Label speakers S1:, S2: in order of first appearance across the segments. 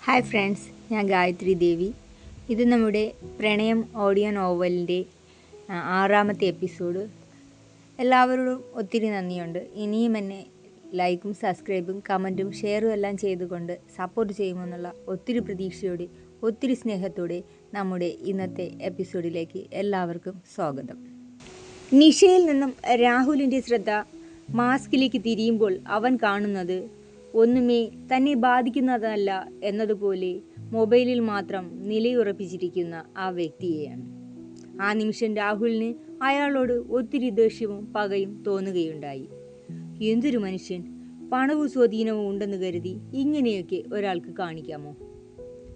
S1: Hi friends, ഞാൻ ഗായത്രി ദേവി. ഇത് നമ്മുടെ പ്രണയം ഓഡിയോ നോവലിൻ്റെ 6ാമത്തെ എപ്പിസോഡ്. എല്ലാവരോടും ഒത്തിരി നന്ദിയുണ്ട്. ഇനിയും എന്നെ ലൈക്കും സബ്സ്ക്രൈബും കമൻറ്റും ഷെയറും എല്ലാം ചെയ്തുകൊണ്ട് സപ്പോർട്ട് ചെയ്യുമെന്നുള്ള ഒത്തിരി പ്രതീക്ഷയോടെ ഒത്തിരി സ്നേഹത്തോടെ നമ്മുടെ ഇന്നത്തെ എപ്പിസോഡിലേക്ക് എല്ലാവർക്കും സ്വാഗതം. നിഷയിൽ നിന്നും രാഹുലിൻ്റെ ശ്രദ്ധ മാസ്കിലേക്ക് തിരിയുമ്പോൾ അവൻ കാണുന്നത് ഒന്നുമേ തന്നെ ബാധിക്കുന്നതല്ല എന്നതുപോലെ മൊബൈലിൽ മാത്രം നിലയുറപ്പിച്ചിരിക്കുന്ന ആ വ്യക്തിയെയാണ്. ആ നിമിഷം രാഹുലിന് അയാളോട് ഒത്തിരി ദേഷ്യവും പകയും തോന്നുകയുണ്ടായി. എന്തൊരു മനുഷ്യൻ! പണവും സ്വാധീനവും ഉണ്ടെന്ന് കരുതി ഇങ്ങനെയൊക്കെ ഒരാൾക്ക് കാണിക്കാമോ?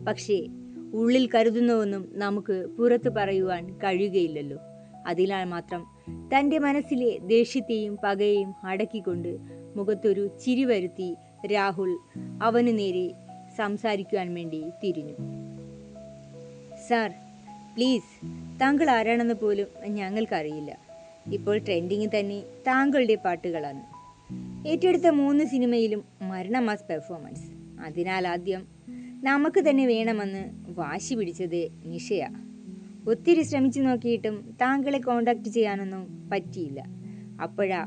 S1: പക്ഷേ ഉള്ളിൽ കരുതുന്നതൊന്നും നമുക്ക് പുറത്ത് പറയുവാൻ കഴിയുകയില്ലല്ലോ. അതിനാൽ മാത്രം തൻ്റെ മനസ്സിലെ ദേഷ്യത്തെയും പകയെയും അടക്കിക്കൊണ്ട് മുഖത്തൊരു ചിരി വരുത്തി രാഹുൽ അവന് നേരെ സംസാരിക്കുവാൻ വേണ്ടി തിരിഞ്ഞു. സാർ, പ്ലീസ്, താങ്കൾ ആരാണെന്ന് പോലും ഞങ്ങൾക്കറിയില്ല. ഇപ്പോൾ ട്രെൻഡിങ് തന്നെ താങ്കളുടെ പാട്ടുകളാണ്. ഏറ്റെടുത്ത 3 സിനിമയിലും മരണമാസ് പെർഫോമൻസ്. അതിനാൽ ആദ്യം നമുക്ക് തന്നെ വേണമെന്ന് വാശി പിടിച്ചത് നിഷയ. ഒത്തിരി ശ്രമിച്ചു നോക്കിയിട്ടും താങ്കളെ കോണ്ടാക്ട് ചെയ്യാനൊന്നും പറ്റിയില്ല. അപ്പോഴാ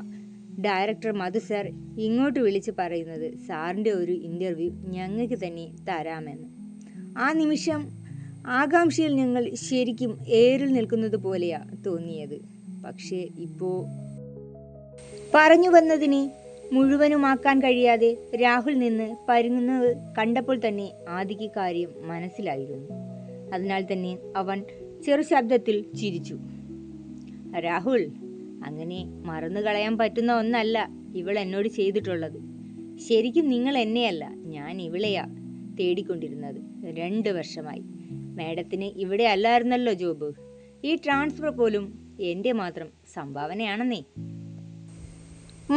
S1: ഡയറക്ടർ മധു സാർ ഇങ്ങോട്ട് വിളിച്ച് പറയുന്നത് സാറിൻ്റെ ഒരു ഇൻ്റർവ്യൂ ഞങ്ങൾക്ക് തന്നെ തരാമെന്ന്. ആ നിമിഷം ആകാംക്ഷയിൽ ഞങ്ങൾ ശരിക്കും ഏറിൽ നിൽക്കുന്നത് പോലെയാ തോന്നിയത്. പക്ഷേ ഇപ്പോൾ പറഞ്ഞു വന്നതിനെ മുഴുവനുമാക്കാൻ കഴിയാതെ രാഹുൽ നിന്ന് പരുങ്ങുന്നത് കണ്ടപ്പോൾ തന്നെ ആദിക്ക് കാര്യം മനസ്സിലായിരുന്നു. അതിനാൽ തന്നെ അവൻ ചെറു ശബ്ദത്തിൽ ചിരിച്ചു. രാഹുൽ, അങ്ങനെ മറന്നു കളയാൻ പറ്റുന്ന ഒന്നല്ല ഇവൾ എന്നോട് ചെയ്തിട്ടുള്ളത്. ശരിക്കും നിങ്ങൾ എന്നെയല്ല, ഞാൻ ഇവളെയാ തേടിക്കൊണ്ടിരുന്നത് 2 വർഷമായി. മാഡത്തിന് ഇവിടെ അല്ലായിരുന്നല്ലോ ജോബ്. ഈ ട്രാൻസ്ഫർ പോലും എൻ്റെ മാത്രം സംഭാവനയാണെന്നേ.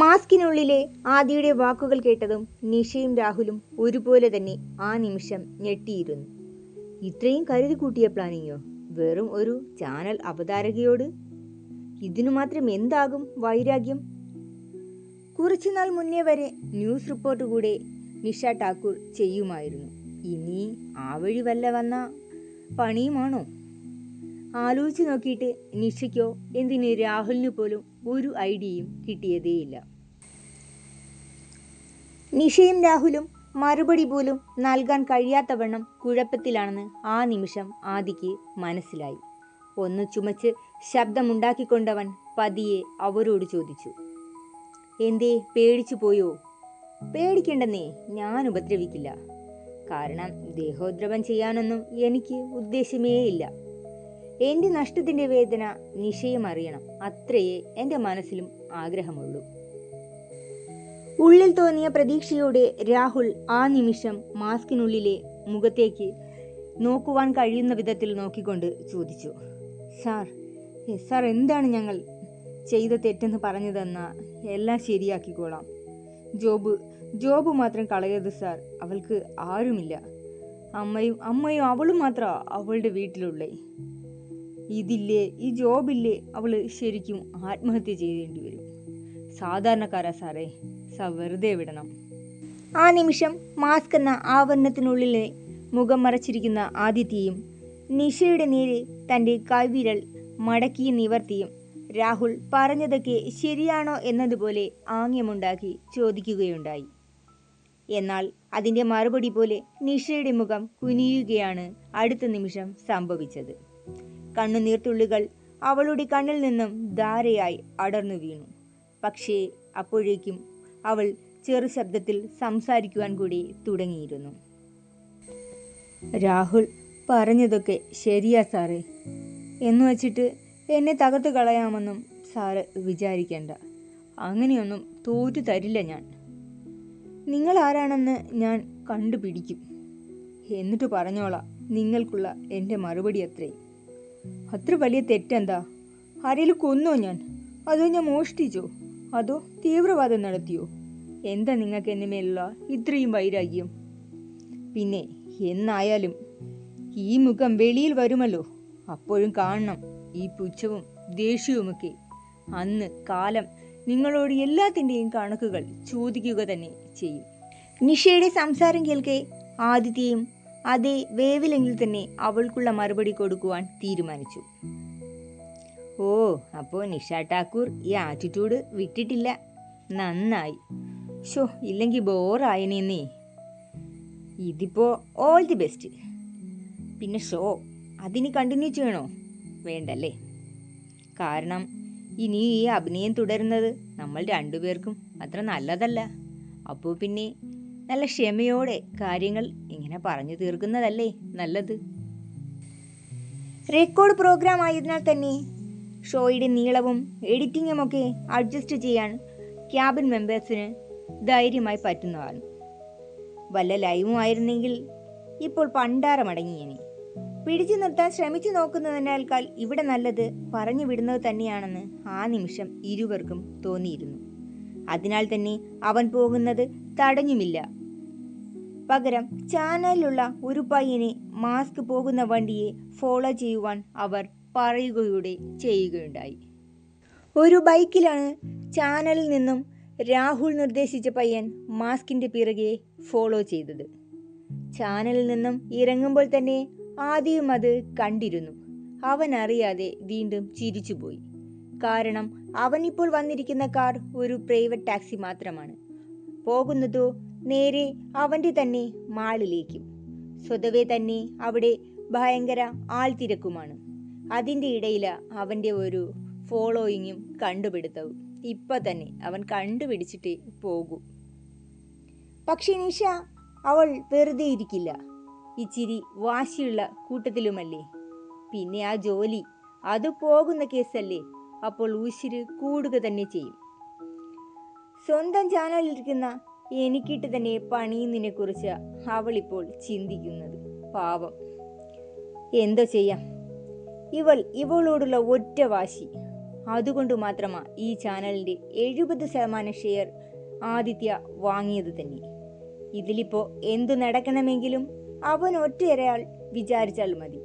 S1: മാസ്കിനുള്ളിലെ ആദിയുടെ വാക്കുകൾ കേട്ടതും നിഷയും രാഹുലും ഒരുപോലെ തന്നെ ആ നിമിഷം ഞെട്ടിയിരുന്നു. ഇത്രയും കരുതി കൂട്ടിയ പ്ലാനിങ്ങോ? വെറും ഒരു ചാനൽ അവതാരകയോട് ഇതിനു മാത്രം എന്താകും വൈരാഗ്യം? കുറച്ചുനാൾ മുന്നേ വരെ ന്യൂസ് റിപ്പോർട്ട് കൂടെ നിഷ ഠാക്കൂർ ചെയ്യുമായിരുന്നു. ഇനി ആ വഴി വല്ല വന്ന പണിയുമാണോ? ആലോചിച്ച് നോക്കിയിട്ട് നിഷയ്ക്കോ എന്തിന് രാഹുലിന് പോലും ഒരു ഐഡിയയും കിട്ടിയതേയില്ല. നിഷയും രാഹുലും മറുപടി പോലും നൽകാൻ കഴിയാത്തവണ്ണം കുഴപ്പത്തിലാണെന്ന് ആ നിമിഷം ആദിക്ക് മനസ്സിലായി. ഒന്ന് ചുമച്ച് ശബ്ദമുണ്ടാക്കിക്കൊണ്ടവൻ പതിയെ അവരോട് ചോദിച്ചു, എന്തേ, പേടിച്ചു പോയോ? പേടിക്കണ്ടെന്നേ, ഞാൻ ഉപദ്രവിക്കില്ല. കാരണം ദേഹോദ്രവം ചെയ്യാനൊന്നും എനിക്ക് ഉദ്ദേശമേ ഇല്ല. എൻ്റെ നഷ്ടത്തിൻ്റെ വേദന നിഷയും അറിയണം, അത്രയേ എൻ്റെ മനസ്സിലും ആഗ്രഹമുള്ളൂ. ഉള്ളിൽ തോന്നിയ പ്രതീക്ഷയോടെ രാഹുൽ ആ നിമിഷം മാസ്കിനുള്ളിലെ മുഖത്തേക്ക് നോക്കുവാൻ കഴിയുന്ന വിധത്തിൽ നോക്കിക്കൊണ്ട് ചോദിച്ചു, സാർ എന്താണ് ഞങ്ങൾ ചെയ്ത തെറ്റെന്ന് പറഞ്ഞതെന്നാ എല്ലാം ശരിയാക്കിക്കോളാം. ജോബ് മാത്രം കളയരുത് സാർ. അവൾക്ക് ആരുമില്ല. അമ്മയും അവളും മാത്രമാ അവളുടെ വീട്ടിലുള്ളേ. ഈ ജോബില്ലേ, അവള് ശരിക്കും ആത്മഹത്യ ചെയ്യേണ്ടി വരും. സാധാരണക്കാരാ സാറേ, സാർ വെറുതെ വിടണം. ആ നിമിഷം മാസ്ക് എന്ന ആവരണത്തിനുള്ളിലെ മുഖം മറച്ചിരിക്കുന്ന ആദിത്യയും നിഷയുടെ നേരെ തൻ്റെ കൈവിരൽ മടക്കിയും നിവർത്തിയും രാഹുൽ പറഞ്ഞതൊക്കെ ശരിയാണോ എന്നതുപോലെ ആംഗ്യമുണ്ടാക്കി ചോദിക്കുകയുണ്ടായി. എന്നാൽ അതിൻ്റെ മറുപടി പോലെ നിഷയുടെ മുഖം കുനിയുകയാണ് അടുത്ത നിമിഷം സംഭവിച്ചത്. കണ്ണുനീർത്തുള്ളികൾ അവളുടെ കണ്ണിൽ നിന്നും ധാരയായി അടർന്നു വീണു. പക്ഷേ അപ്പോഴേക്കും അവൾ ചെറു ശബ്ദത്തിൽ സംസാരിക്കുവാൻ കൂടി തുടങ്ങിയിരുന്നു. രാഹുൽ പറഞ്ഞതൊക്കെ ശരിയാ സാറേ. എന്ന് വച്ചിട്ട് എന്നെ തകർത്ത് കളയാമെന്നും സാറ് വിചാരിക്കേണ്ട. അങ്ങനെയൊന്നും തോറ്റു തരില്ല ഞാൻ. നിങ്ങൾ ആരാണെന്ന് ഞാൻ കണ്ടുപിടിക്കും. എന്നിട്ട് പറഞ്ഞോളാം നിങ്ങൾക്കുള്ള എൻ്റെ മറുപടി അത്രയും. അത്ര വലിയ തെറ്റെന്താ? ആരെങ്കിലും കൊന്നോ ഞാൻ? അതോ ഞാൻ മോഷ്ടിച്ചോ? അതോ തീവ്രവാദം നടത്തിയോ? എന്താ നിങ്ങൾക്ക് എൻ്റെ മേലുള്ള ഇത്രയും വൈരാഗ്യം? പിന്നെ എന്നായാലും ഈ മുഖം വെളിയിൽ വരുമല്ലോ, അപ്പോഴും കാണണം ഈ പുച്ഛവും ദേഷ്യവുമൊക്കെ. അന്ന് കാലം നിങ്ങളോട് എല്ലാത്തിൻ്റെയും കണക്കുകൾ ചോദിക്കുക തന്നെ ചെയ്യും. നിഷയുടെ സംസാരം കേൾക്കെ ആദിത്യയും അതേ വേവിലെങ്കിൽ തന്നെ അവൾക്കുള്ള മറുപടി കൊടുക്കുവാൻ തീരുമാനിച്ചു. ഓ, അപ്പോൾ നിഷ ഠാക്കൂർ ഈ ആറ്റിറ്റ്യൂഡ് വിട്ടിട്ടില്ല. നന്നായി. ഇല്ലെങ്കിൽ ബോറായനേന്നേ. ഇതിപ്പോൾ ഓൾ ദി ബെസ്റ്റ്. പിന്നെ അതിന് കണ്ടിന്യൂ ചെയ്യണോ? വേണ്ടല്ലേ. കാരണം ഇനി ഈ അഭിനയം തുടരുന്നത് നമ്മൾ രണ്ടുപേർക്കും അത്ര നല്ലതല്ല. അപ്പോൾ പിന്നെ നല്ല ക്ഷമയോടെ കാര്യങ്ങൾ ഇങ്ങനെ പറഞ്ഞു തീർക്കുന്നതല്ലേ നല്ലത്. റെക്കോർഡ് പ്രോഗ്രാം ആയതിനാൽ തന്നെ ഷോയുടെ നീളവും എഡിറ്റിങ്ങും ഒക്കെ അഡ്ജസ്റ്റ് ചെയ്യാൻ ക്യാബിൻ മെമ്പേഴ്സിന് ധൈര്യമായി പറ്റുന്നതാണ്. വല്ല ലൈവും ആയിരുന്നെങ്കിൽ ഇപ്പോൾ പണ്ടാരമടങ്ങിയേനെ. പിടിച്ചു നിർത്താൻ ശ്രമിച്ചു നോക്കുന്നതിനേക്കാൾ ഇവിടെ നല്ലത് പറഞ്ഞു വിടുന്നത് തന്നെയാണെന്ന് ആ നിമിഷം ഇരുവർക്കും തോന്നിയിരുന്നു. അതിനാൽ തന്നെ അവൻ പോകുന്നത് തടഞ്ഞുമില്ല. പകരം ചാനലിലുള്ള ഒരു പയ്യനെ മാസ്ക് പോകുന്ന വണ്ടിയെ ഫോളോ ചെയ്യുവാൻ അവർ പറയുകയൂടെ ചെയ്യുകയുണ്ടായി. ഒരു ബൈക്കിലാണ് ചാനലിൽ നിന്നും രാഹുൽ നിർദ്ദേശിച്ച പയ്യൻ മാസ്കിന്റെ പിറകെ ഫോളോ ചെയ്തത്. ചാനലിൽ നിന്നും ഇറങ്ങുമ്പോൾ തന്നെ ആദ്യം അത് കണ്ടിരുന്നു. അവൻ അറിയാതെ വീണ്ടും ചിരിച്ചുപോയി. കാരണം അവനിപ്പോൾ വന്നിരിക്കുന്ന കാർ ഒരു പ്രൈവറ്റ് ടാക്സി മാത്രമാണ്. പോകുന്നതോ നേരെ അവൻ്റെ തന്നെ മാളിലേക്കും. സ്വതവേ തന്നെ അവിടെ ഭയങ്കര ആൾത്തിരക്കുമാണ്. അതിൻ്റെ ഇടയിൽ അവൻ്റെ ഒരു ഫോളോയിങ്ങും കണ്ടുപിടുത്തവും ഇപ്പം തന്നെ അവൻ കണ്ടുപിടിച്ചിട്ടേ പോകൂ. പക്ഷേ നിഷ അവൾ വെറുതെ ഇരിക്കില്ല. ഇച്ചിരി വാശിയുള്ള കൂട്ടത്തിലുമല്ലേ. പിന്നെ ആ ജോലി അത് പോകുന്ന കേസല്ലേ. അപ്പോൾ ഉശിര് കൂടുക തന്നെ ചെയ്യും. സ്വന്തം ചാനലിലിരിക്കുന്ന എനിക്കിട്ട് തന്നെ പണിയുന്നതിനെ കുറിച്ച് അവളിപ്പോൾ ചിന്തിക്കുന്നത്. പാവം. എന്തോ ചെയ്യാം. ഇവളോടുള്ള ഒറ്റ വാശി. അതുകൊണ്ട് മാത്രമാണ് ഈ ചാനലിൻ്റെ 70% ഷെയർ ആദിത്യ വാങ്ങിയത് തന്നെ. ഇതിലിപ്പോൾ എന്തു നടക്കണമെങ്കിലും അവൻ ഒറ്റയൊരാൾ വിചാരിച്ചാൽ മതി.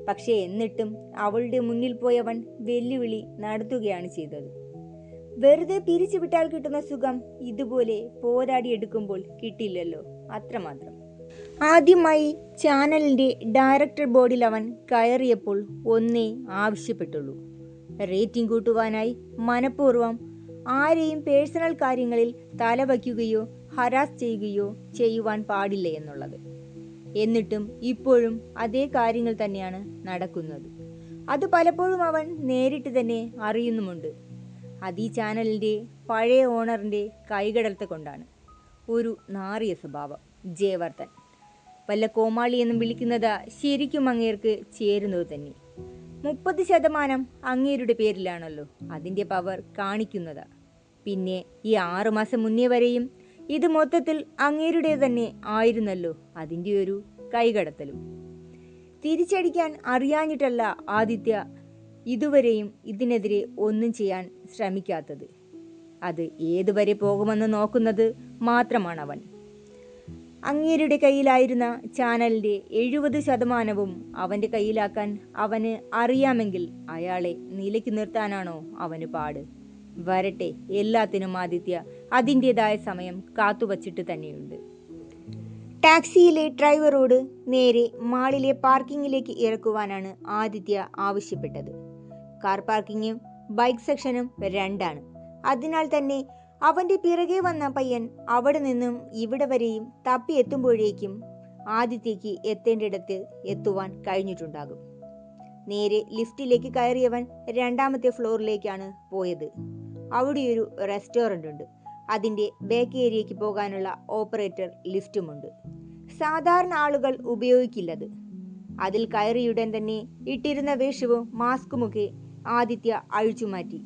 S1: പക്ഷേ എന്നിട്ടും അവളുടെ മുന്നിൽ പോയവൻ വെല്ലുവിളി നടത്തുകയാണ് ചെയ്തത്. വെറുതെ പിരിച്ചുവിട്ടാൽ കിട്ടുന്ന സുഖം ഇതുപോലെ പോരാടിയെടുക്കുമ്പോൾ കിട്ടില്ലല്ലോ. അത്രമാത്രം. ആദ്യമായി ചാനലിൻ്റെ ഡയറക്ടർ ബോർഡിൽ അവൻ കയറിയപ്പോൾ ഒന്നേ ആവശ്യപ്പെട്ടുള്ളൂ. റേറ്റിംഗ് കൂട്ടുവാനായി മനഃപൂർവ്വം ആരെയും പേഴ്സണൽ കാര്യങ്ങളിൽ തലവയ്ക്കുകയോ ഹരാസ് ചെയ്യുകയോ ചെയ്യുവാൻ പാടില്ല എന്നുള്ളത്. എന്നിട്ടും ഇപ്പോഴും അതേ കാര്യങ്ങൾ തന്നെയാണ് നടക്കുന്നത്. അത് പലപ്പോഴും അവൻ നേരിട്ട് തന്നെ അറിയുന്നുമുണ്ട്. അത് ഈ ചാനലിൻ്റെ പഴയ ഓണറിൻ്റെ കൈകടൽത്തെ കൊണ്ടാണ്. ഒരു നാറിയ സ്വഭാവം. ജയവർദ്ധൻ. വല്ല കോമാളി എന്നും വിളിക്കുന്നത് ശരിക്കും അങ്ങേർക്ക് ചേരുന്നത് തന്നെ. 30% അങ്ങേരുടെ പേരിലാണല്ലോ അതിൻ്റെ പവർ കാണിക്കുന്നത്. പിന്നെ ഈ 6 മാസം മുന്നേ വരെയും ഇത് മൊത്തത്തിൽ അങ്ങേരുടെ തന്നെ ആയിരുന്നല്ലോ അതിൻ്റെ ഒരു കൈകടത്തലും. തിരിച്ചടിക്കാൻ അറിയാഞ്ഞിട്ടല്ല ആദിത്യ ഇതുവരെയും ഇതിനെതിരെ ഒന്നും ചെയ്യാൻ ശ്രമിക്കാത്തത്. അത് ഏതുവരെ പോകുമെന്ന് നോക്കുന്നത് മാത്രമാണ് അവൻ. അങ്ങേരുടെ കയ്യിലായിരുന്ന ചാനലിൻ്റെ 70% അവൻ്റെ കയ്യിലാക്കാൻ അവന് അറിയാമെങ്കിൽ അയാളെ നിലയ്ക്ക് നിർത്താനാണോ അവന് പാട്? വരട്ടെ, എല്ലാത്തിനും ആദിത്യ അതിൻ്റെതായ സമയം കാത്തുവച്ചിട്ട് തന്നെയുണ്ട്. ടാക്സിയിലെ ഡ്രൈവറോട് നേരെ മാളിലെ പാർക്കിങ്ങിലേക്ക് ഇറക്കുവാനാണ് ആദിത്യ ആവശ്യപ്പെട്ടത്. കാർ പാർക്കിങ്ങും ബൈക്ക് സെക്ഷനും 2ആണ്. അതിനാൽ തന്നെ അവൻ്റെ പിറകെ വന്ന പയ്യൻ അവിടെ നിന്നും ഇവിടെ വരെയും തപ്പി എത്തുമ്പോഴേക്കും ആദിത്യയ്ക്ക് എത്തേണ്ടിടത്ത് എത്തുവാൻ കഴിഞ്ഞിട്ടുണ്ടാകും. നേരെ ലിഫ്റ്റിലേക്ക് കയറിയവൻ 2ാമത്തെ ഫ്ലോറിലേക്കാണ് പോയത്. അവിടെയൊരു റെസ്റ്റോറൻ്റ് ഉണ്ട്. അതിൻ്റെ ബാക്ക് ഏരിയയ്ക്ക് പോകാനുള്ള ഓപ്പറേറ്റർ ലിഫ്റ്റുമുണ്ട്. സാധാരണ ആളുകൾ ഉപയോഗിക്കില്ലത്. അതിൽ കയറിയുടൻ തന്നെ ഇട്ടിരുന്ന വേഷവും മാസ്കുമൊക്കെ ആദിത്യ അഴിച്ചുമാറ്റി.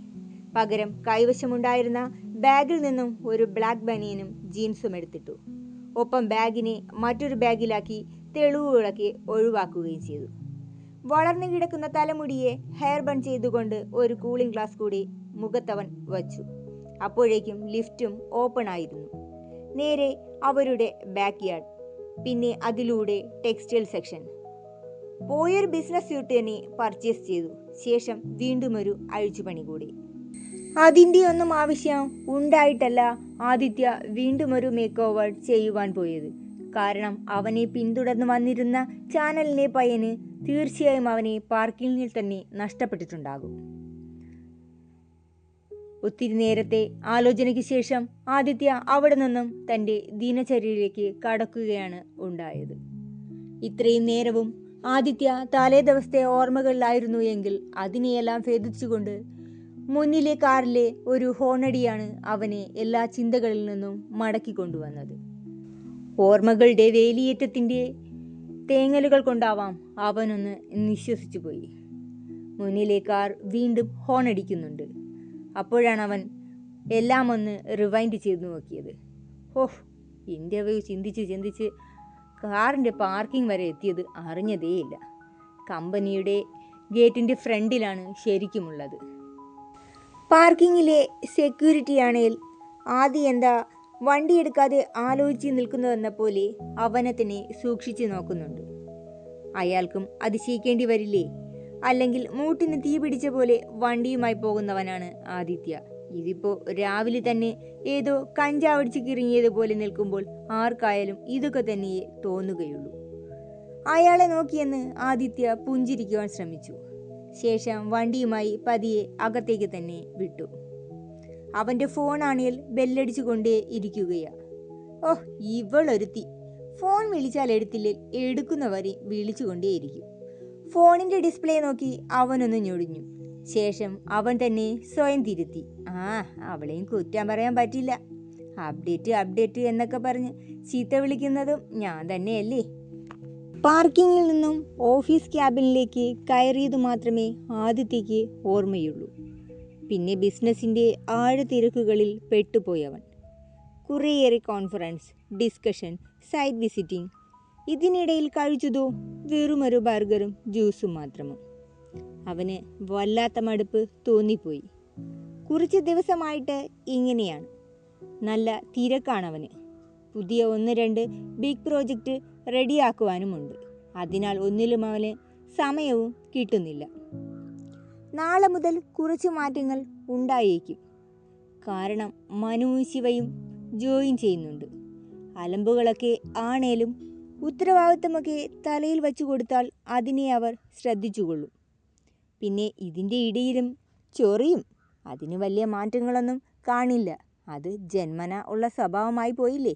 S1: പകരം കൈവശമുണ്ടായിരുന്ന ബാഗിൽ നിന്നും ഒരു ബ്ലാക്ക് ബനിയനും ജീൻസും എടുത്തിട്ടു. ഒപ്പം ബാഗിനെ മറ്റൊരു ബാഗിലാക്കി തെളിവുകളൊക്കെ ഒഴിവാക്കുകയും ചെയ്തു. വളർന്നു കിടക്കുന്ന തലമുടിയെ ഹെയർ ബൺ ചെയ്തുകൊണ്ട് ഒരു കൂളിംഗ് ഗ്ലാസ് കൂടി മുഖത്തവൻ വച്ചു. അപ്പോഴേക്കും ലിഫ്റ്റും ഓപ്പൺ ആയിരുന്നു. നേരെ അവരുടെ ബാക്ക് യാർഡ്, പിന്നെ അതിലൂടെ ടെക്സ്റ്റൈൽ സെക്ഷൻ. പോയൊരു ബിസിനസ് സ്യൂട്ട് തന്നെ പർച്ചേസ് ചെയ്തു. ശേഷം വീണ്ടും ഒരു അഴിച്ചുപണി കൂടി. അതിൻ്റെ ഒന്നും ആവശ്യം ഉണ്ടായിട്ടല്ല ആദിത്യ വീണ്ടും ഒരു മേക്ക് ഓവർ ചെയ്യുവാൻ പോയത്. കാരണം അവനെ പിന്തുടർന്ന് വന്നിരുന്ന ചാനലിനെ പയ്യന് തീർച്ചയായും അവനെ പാർക്കിങ്ങിൽ തന്നെ നഷ്ടപ്പെട്ടിട്ടുണ്ടാകും. ഒത്തിരി നേരത്തെ ആലോചനയ്ക്ക് ശേഷം ആദിത്യ അവിടെ നിന്നും തൻ്റെ ദിനചര്യയിലേക്ക് കടക്കുകയാണ് ഉണ്ടായത്. ഇത്രയും നേരവും ആദിത്യ തലേ ദിവസത്തെ ഓർമ്മകളിലായിരുന്നു എങ്കിൽ അതിനെയെല്ലാം ഭേദിച്ചുകൊണ്ട് മുന്നിലെ കാറിലെ ഒരു ഹോണടിയാണ് അവനെ എല്ലാ ചിന്തകളിൽ നിന്നും മടക്കിക്കൊണ്ടുവന്നത്. ഓർമ്മകളുടെ വേലിയേറ്റത്തിൻ്റെ തേങ്ങലുകൾ കൊണ്ടാവാം അവനൊന്ന് നിശ്വസിച്ചു പോയി. മുന്നിലെ കാർ വീണ്ടും ഹോണടിക്കുന്നുണ്ട്. അപ്പോഴാണ് അവൻ എല്ലാം ഒന്ന് റിവൈൻഡ് ചെയ്ത് നോക്കിയത്. ഓഹ്, ഇൻ്റർവ്യൂ ചിന്തിച്ച് കാറിൻ്റെ പാർക്കിംഗ് വരെ എത്തിയത് അറിഞ്ഞതേയില്ല. കമ്പനിയുടെ ഗേറ്റിൻ്റെ ഫ്രണ്ടിലാണ് ശരിക്കുമുള്ളത്. പാർക്കിങ്ങിലെ സെക്യൂരിറ്റി ആണെങ്കിൽ ആദ്യം എന്താ വണ്ടിയെടുക്കാതെ ആലോചിച്ച് നിൽക്കുന്നതെന്ന പോലെ അവനെ തന്നെ സൂക്ഷിച്ചു നോക്കുന്നുണ്ട്. അയാൾക്കും അതിശയിക്കേണ്ടി വരില്ലേ? അല്ലെങ്കിൽ മൂട്ടിന് തീ പിടിച്ച പോലെ വണ്ടിയുമായി പോകുന്നവനാണ് ആദിത്യ. ഇതിപ്പോൾ രാവിലെ തന്നെ ഏതോ കഞ്ചാവടിച്ച് കിറങ്ങിയതുപോലെ നിൽക്കുമ്പോൾ ആർക്കായാലും ഇതൊക്കെ തന്നെയേ തോന്നുകയുള്ളൂ. അയാളെ നോക്കിയെന്ന് ആദിത്യ പുഞ്ചിരിക്കുവാൻ ശ്രമിച്ചു. ശേഷം വണ്ടിയുമായി പതിയെ അകത്തേക്ക് തന്നെ വിട്ടു. അവൻ്റെ ഫോണാണെങ്കിൽ ബെല്ലടിച്ചു കൊണ്ടേ ഇരിക്കുകയാണ്. ഓഹ്, ഇവളൊരുത്തി ഫോൺ വിളിച്ചാൽ എടുത്തില്ലേ എടുക്കുന്നവരെ വിളിച്ചുകൊണ്ടേയിരിക്കും. ഫോണിൻ്റെ ഡിസ്പ്ലേ നോക്കി അവനൊന്ന് ഞൊടിഞ്ഞു. ശേഷം അവൻ തന്നെ സ്വയം തിരുത്തി. അവളെയും കുറ്റം പറയാൻ പറ്റില്ല. അപ്ഡേറ്റ് എന്നൊക്കെ പറഞ്ഞ് ചീത്ത വിളിക്കുന്നതും ഞാൻ തന്നെയല്ലേ. പാർക്കിങ്ങിൽ നിന്നും ഓഫീസ് ക്യാബിനിലേക്ക് കയറിയത് മാത്രമേ ആദിത്യയ്ക്ക് ഓർമ്മയുള്ളൂ. പിന്നെ ബിസിനസ്സിൻ്റെ ആഴത്തിരക്കുകളിൽ പെട്ടുപോയവൻ. കുറേയേറെ കോൺഫറൻസ്, ഡിസ്കഷൻ, സൈറ്റ് വിസിറ്റിംഗ്. ഇതിനിടയിൽ കഴിച്ചതോ വെറുമൊരു ബർഗറും ജ്യൂസും മാത്രമോ. അവന് വല്ലാത്ത മടുപ്പ് തോന്നിപ്പോയി. കുറച്ച് ദിവസമായിട്ട് ഇങ്ങനെയാണ്. നല്ല തിരക്കാണവന്. പുതിയ 1-2 ബിഗ് പ്രോജക്റ്റ് റെഡിയാക്കുവാനുമുണ്ട്. അതിനാൽ ഒന്നിലും അവന് സമയവും കിട്ടുന്നില്ല. നാളെ മുതൽ കുറച്ച് മാറ്റങ്ങൾ ഉണ്ടായേക്കും. കാരണം മനുവും ശിവയും ജോയിൻ ചെയ്യുന്നുണ്ട്. അലമ്പുകളൊക്കെ ആണേലും ഉത്തരവാദിത്തമൊക്കെ തലയിൽ വച്ചു കൊടുത്താൽ അതിനെ അവർ ശ്രദ്ധിച്ചുകൊള്ളും. പിന്നെ ഇതിൻ്റെ ഇടയിലും ചൊറിയും. അതിന് വലിയ മാറ്റങ്ങളൊന്നും കാണില്ല. അത് ജന്മന ഉള്ള സ്വഭാവമായി പോയില്ലേ.